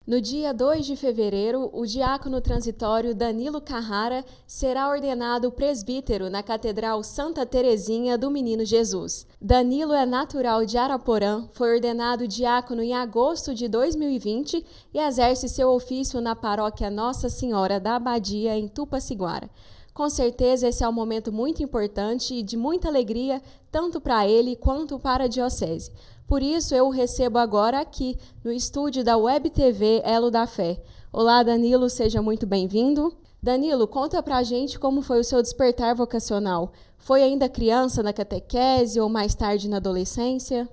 No dia 2 de fevereiro, o diácono transitório Danilo Carrara será ordenado presbítero na Catedral Santa Teresinha do Menino Jesus. Danilo é natural de Araporã, foi ordenado diácono em agosto de 2020 e exerce seu ofício na paróquia Nossa Senhora da Abadia, em Tupaciguara. Com certeza esse é um momento muito importante e de muita alegria, tanto para ele quanto para a diocese. Por isso, eu o recebo agora aqui, no estúdio da Web TV Elo da Fé. Olá, Danilo, seja muito bem-vindo. Danilo, conta pra gente como foi o seu despertar vocacional. Foi ainda criança na catequese ou mais tarde na adolescência?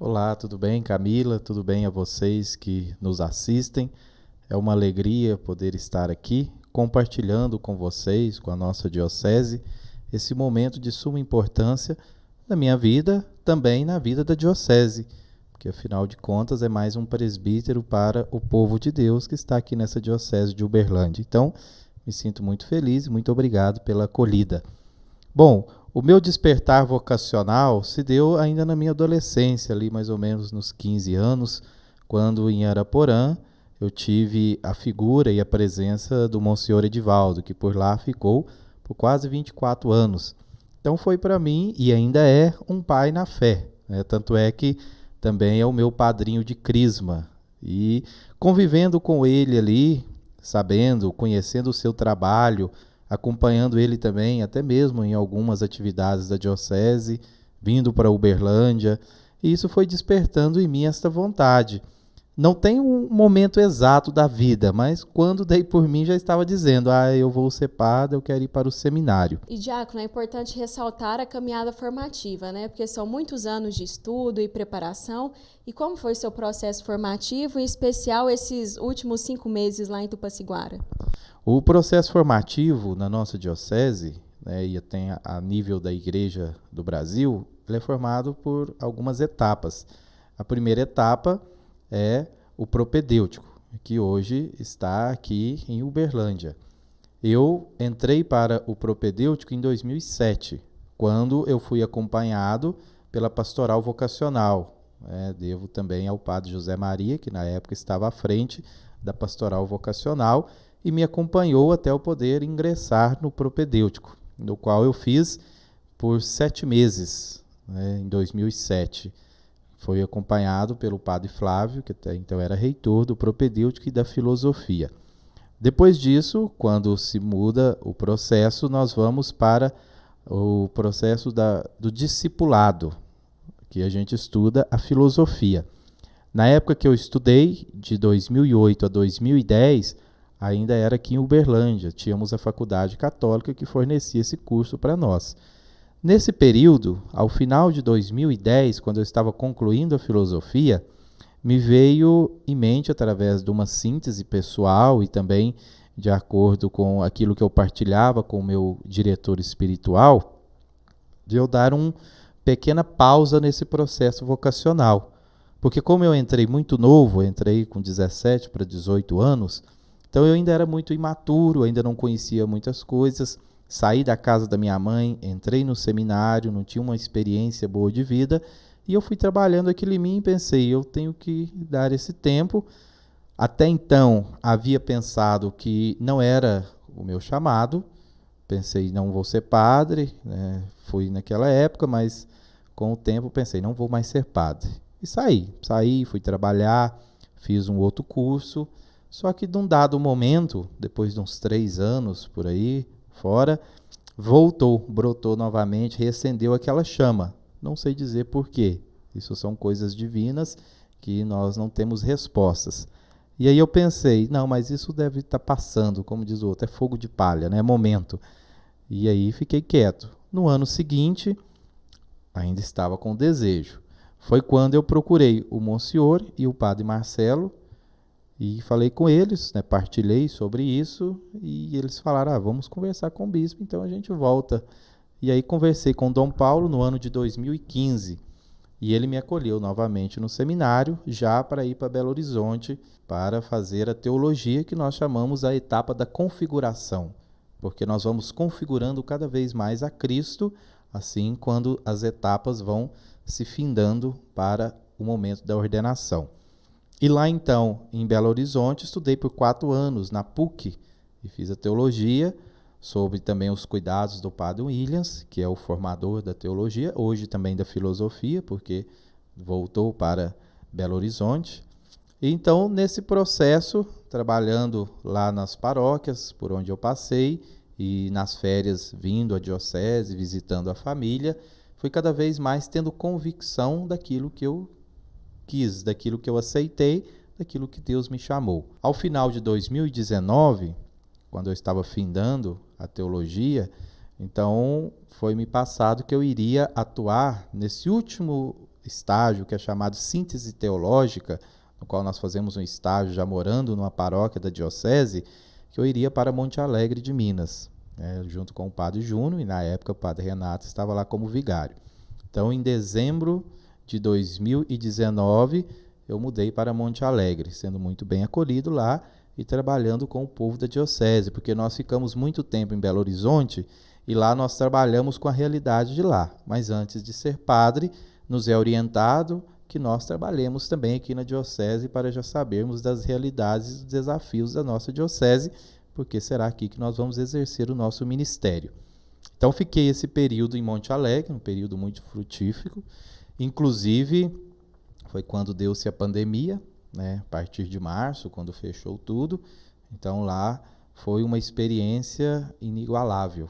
Olá, tudo bem, Camila? Tudo bem a vocês que nos assistem? É uma alegria poder estar aqui compartilhando com vocês, com a nossa diocese, esse momento de suma importância na minha vida, também na vida da diocese, porque afinal de contas é mais um presbítero para o povo de Deus que está aqui nessa diocese de Uberlândia. Então, me sinto muito feliz e muito obrigado pela acolhida. Bom, o meu despertar vocacional se deu ainda na minha adolescência, ali mais ou menos nos 15 anos, quando em Araporã eu tive a figura e a presença do Monsenhor Edivaldo, que por lá ficou por quase 24 anos. Então foi para mim, e ainda é, um pai na fé, né? Tanto é que também é o meu padrinho de crisma. E convivendo com ele ali, sabendo, conhecendo o seu trabalho, acompanhando ele também, até mesmo em algumas atividades da diocese, vindo para Uberlândia, e isso foi despertando em mim esta vontade. Não tem um momento exato da vida, mas quando dei por mim já estava dizendo, eu vou ser padre, eu quero ir para o seminário. E, diácono, é importante ressaltar a caminhada formativa, né? Porque são muitos anos de estudo e preparação. E como foi o seu processo formativo, em especial esses últimos 5 meses lá em Tupaciguara? O processo formativo na nossa diocese, né, e tem a nível da Igreja do Brasil, ele é formado por algumas etapas. A primeira etapa é o propedêutico, que hoje está aqui em Uberlândia. Eu entrei para o propedêutico em 2007, quando eu fui acompanhado pela pastoral vocacional. Devo também ao padre José Maria, que na época estava à frente da pastoral vocacional, e me acompanhou até eu poder ingressar no propedêutico, no qual eu fiz por 7 meses, em 2007. Foi acompanhado pelo padre Flávio, que até então era reitor do propedêutico e da filosofia. Depois disso, quando se muda o processo, nós vamos para o processo do discipulado, que a gente estuda a filosofia. Na época que eu estudei, de 2008 a 2010, ainda era aqui em Uberlândia, tínhamos a Faculdade Católica que fornecia esse curso para nós. Nesse período, ao final de 2010, quando eu estava concluindo a filosofia, me veio em mente, através de uma síntese pessoal e também de acordo com aquilo que eu partilhava com o meu diretor espiritual, de eu dar uma pequena pausa nesse processo vocacional. Porque como eu entrei muito novo, entrei com 17 para 18 anos, então eu ainda era muito imaturo, ainda não conhecia muitas coisas. Saí da casa da minha mãe, entrei no seminário, não tinha uma experiência boa de vida, e eu fui trabalhando aquilo em mim e pensei, eu tenho que dar esse tempo. Até então, havia pensado que não era o meu chamado, pensei, não vou ser padre, né? Fui naquela época, mas com o tempo pensei, não vou mais ser padre. E saí, fui trabalhar, fiz um outro curso, só que num dado momento, depois de uns 3 anos por aí, fora, brotou novamente, reacendeu aquela chama. Não sei dizer por quê. Isso são coisas divinas que nós não temos respostas. E aí eu pensei, não, mas isso deve estar passando, como diz o outro, é fogo de palha, né? É momento. E aí fiquei quieto. No ano seguinte, ainda estava com desejo. Foi quando eu procurei o Monsenhor e o padre Marcelo, e falei com eles, né, partilhei sobre isso, e eles falaram, vamos conversar com o bispo, então a gente volta. E aí conversei com Dom Paulo no ano de 2015, e ele me acolheu novamente no seminário, já para ir para Belo Horizonte, para fazer a teologia, que nós chamamos a etapa da configuração, porque nós vamos configurando cada vez mais a Cristo, assim quando as etapas vão se findando para o momento da ordenação. E lá então, em Belo Horizonte, estudei por 4 anos na PUC e fiz a teologia, sobre também os cuidados do Padre Williams, que é o formador da teologia, hoje também da filosofia, porque voltou para Belo Horizonte. E então, nesse processo, trabalhando lá nas paróquias por onde eu passei, e nas férias vindo à diocese, visitando a família, fui cada vez mais tendo convicção daquilo que eu quis, daquilo que eu aceitei, daquilo que Deus me chamou. Ao final de 2019, quando eu estava findando a teologia, então foi-me passado que eu iria atuar nesse último estágio, que é chamado síntese teológica, no qual nós fazemos um estágio já morando numa paróquia da diocese, que eu iria para Monte Alegre de Minas, junto com o Padre Júnior, e na época o Padre Renato estava lá como vigário. Então, em dezembro de 2019, eu mudei para Monte Alegre, sendo muito bem acolhido lá e trabalhando com o povo da diocese, porque nós ficamos muito tempo em Belo Horizonte e lá nós trabalhamos com a realidade de lá. Mas antes de ser padre, nos é orientado que nós trabalhemos também aqui na diocese para já sabermos das realidades e dos desafios da nossa diocese, porque será aqui que nós vamos exercer o nosso ministério. Então fiquei esse período em Monte Alegre, um período muito frutífero. Inclusive, foi quando deu-se a pandemia, a partir de março, quando fechou tudo. Então lá foi uma experiência inigualável,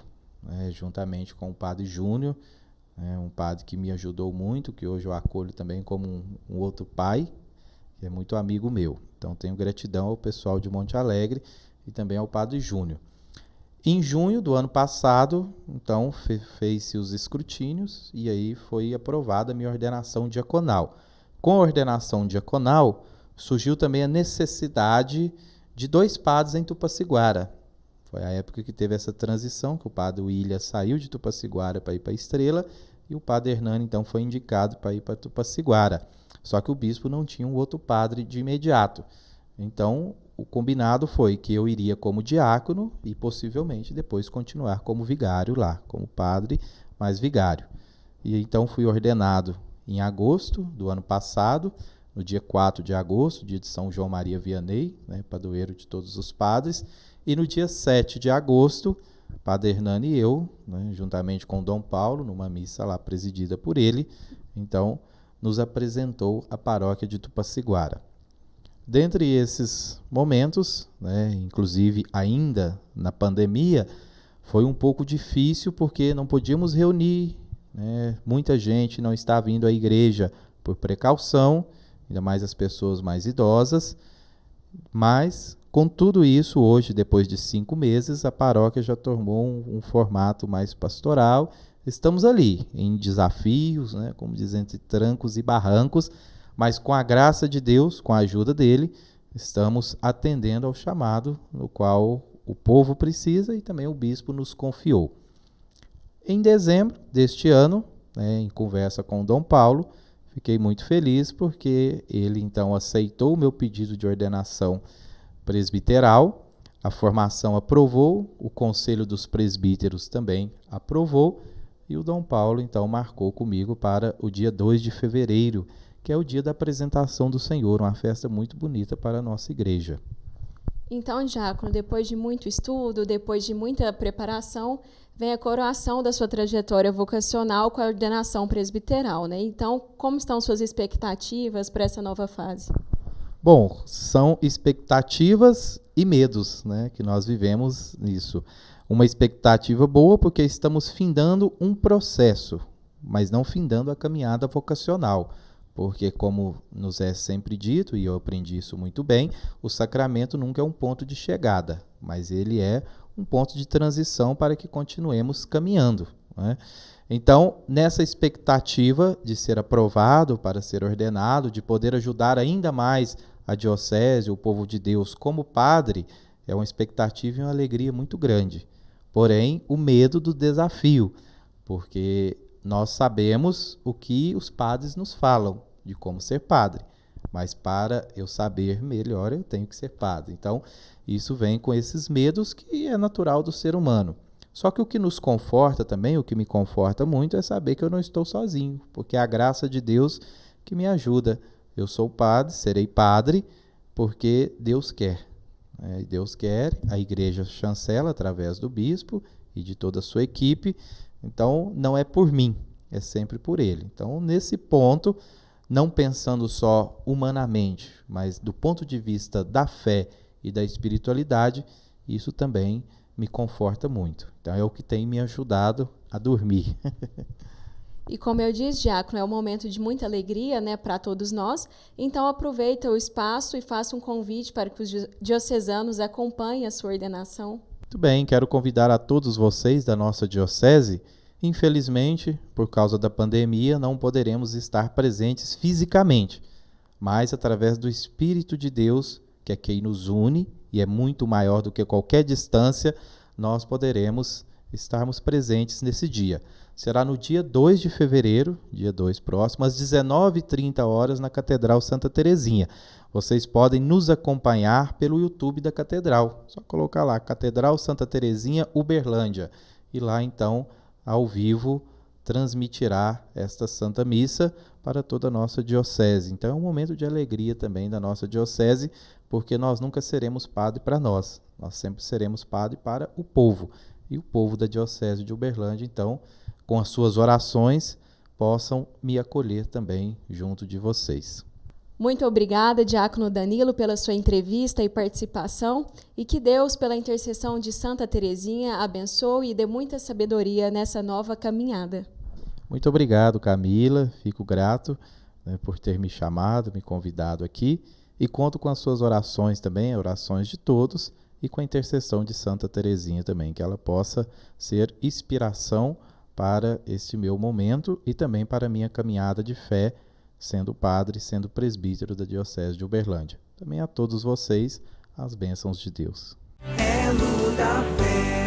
juntamente com o Padre Júnior, um padre que me ajudou muito, que hoje eu acolho também como um outro pai, que é muito amigo meu. Então tenho gratidão ao pessoal de Monte Alegre e também ao Padre Júnior. Em junho do ano passado, então, fez-se os escrutínios e aí foi aprovada a minha ordenação diaconal. Com a ordenação diaconal, surgiu também a necessidade de 2 padres em Tupaciguara. Foi a época que teve essa transição, que o Padre Williams saiu de Tupaciguara para ir para Estrela e o Padre Hernani, então, foi indicado para ir para Tupaciguara. Só que o bispo não tinha um outro padre de imediato. Então, o combinado foi que eu iria como diácono e possivelmente depois continuar como vigário lá, como padre, mas vigário. E então fui ordenado em agosto do ano passado, no dia 4 de agosto, dia de São João Maria Vianney, padroeiro de todos os padres, e no dia 7 de agosto, Padre Hernani e eu, juntamente com Dom Paulo, numa missa lá presidida por ele, então nos apresentou a paróquia de Tupaciguara. Dentre esses momentos, inclusive ainda na pandemia, foi um pouco difícil porque não podíamos reunir, muita gente não estava indo à igreja por precaução, ainda mais as pessoas mais idosas, mas com tudo isso, hoje, depois de 5 meses, a paróquia já tomou um formato mais pastoral. Estamos ali em desafios, como dizem, entre trancos e barrancos, mas com a graça de Deus, com a ajuda dele, estamos atendendo ao chamado no qual o povo precisa e também o bispo nos confiou. Em dezembro deste ano, em conversa com o Dom Paulo, fiquei muito feliz porque ele então aceitou o meu pedido de ordenação presbiteral, a formação aprovou, o Conselho dos Presbíteros também aprovou e o Dom Paulo então marcou comigo para o dia 2 de fevereiro, que é o dia da apresentação do Senhor, uma festa muito bonita para a nossa igreja. Então, diácono, depois de muito estudo, depois de muita preparação, vem a coroação da sua trajetória vocacional com a ordenação presbiteral, Então, como estão suas expectativas para essa nova fase? Bom, são expectativas e medos, que nós vivemos nisso. Uma expectativa boa porque estamos findando um processo, mas não findando a caminhada vocacional. Porque, como nos é sempre dito, e eu aprendi isso muito bem, o sacramento nunca é um ponto de chegada, mas ele é um ponto de transição para que continuemos caminhando. Então, nessa expectativa de ser aprovado para ser ordenado, de poder ajudar ainda mais a diocese, o povo de Deus como padre, é uma expectativa e uma alegria muito grande. Porém, o medo do desafio, porque nós sabemos o que os padres nos falam de como ser padre, mas para eu saber melhor eu tenho que ser padre. Então, isso vem com esses medos que é natural do ser humano. Só que o que nos conforta também, o que me conforta muito é saber que eu não estou sozinho, porque é a graça de Deus que me ajuda eu sou padre, serei padre, porque Deus quer. E Deus quer, a igreja chancela através do bispo e de toda a sua equipe. Então, não é por mim, é sempre por ele. Então, nesse ponto, não pensando só humanamente, mas do ponto de vista da fé e da espiritualidade, isso também me conforta muito. Então, é o que tem me ajudado a dormir. E como eu disse, diácono, é um momento de muita alegria, né, para todos nós. Então, aproveita o espaço e faça um convite para que os diocesanos acompanhem a sua ordenação. Muito bem, quero convidar a todos vocês da nossa diocese. Infelizmente, por causa da pandemia, não poderemos estar presentes fisicamente, mas através do Espírito de Deus, que é quem nos une e é muito maior do que qualquer distância, nós poderemos estarmos presentes nesse dia. Será no dia 2 de fevereiro, dia 2 próximo, às 19h30 na Catedral Santa Terezinha. Vocês podem nos acompanhar pelo YouTube da Catedral. Só colocar lá, Catedral Santa Terezinha, Uberlândia. E lá, então, ao vivo, transmitirá esta Santa Missa para toda a nossa diocese. Então, é um momento de alegria também da nossa diocese, porque nós nunca seremos padre para nós. Nós sempre seremos padre para o povo. E o povo da diocese de Uberlândia, então, com as suas orações, possam me acolher também junto de vocês. Muito obrigada, diácono Danilo, pela sua entrevista e participação, e que Deus, pela intercessão de Santa Terezinha, abençoe e dê muita sabedoria nessa nova caminhada. Muito obrigado, Camila. Fico grato, né, por ter me chamado, me convidado aqui, e conto com as suas orações também, orações de todos, e com a intercessão de Santa Terezinha também, que ela possa ser inspiração para este meu momento e também para a minha caminhada de fé, sendo padre, sendo presbítero da Diocese de Uberlândia. Também a todos vocês, as bênçãos de Deus. É luz da fé.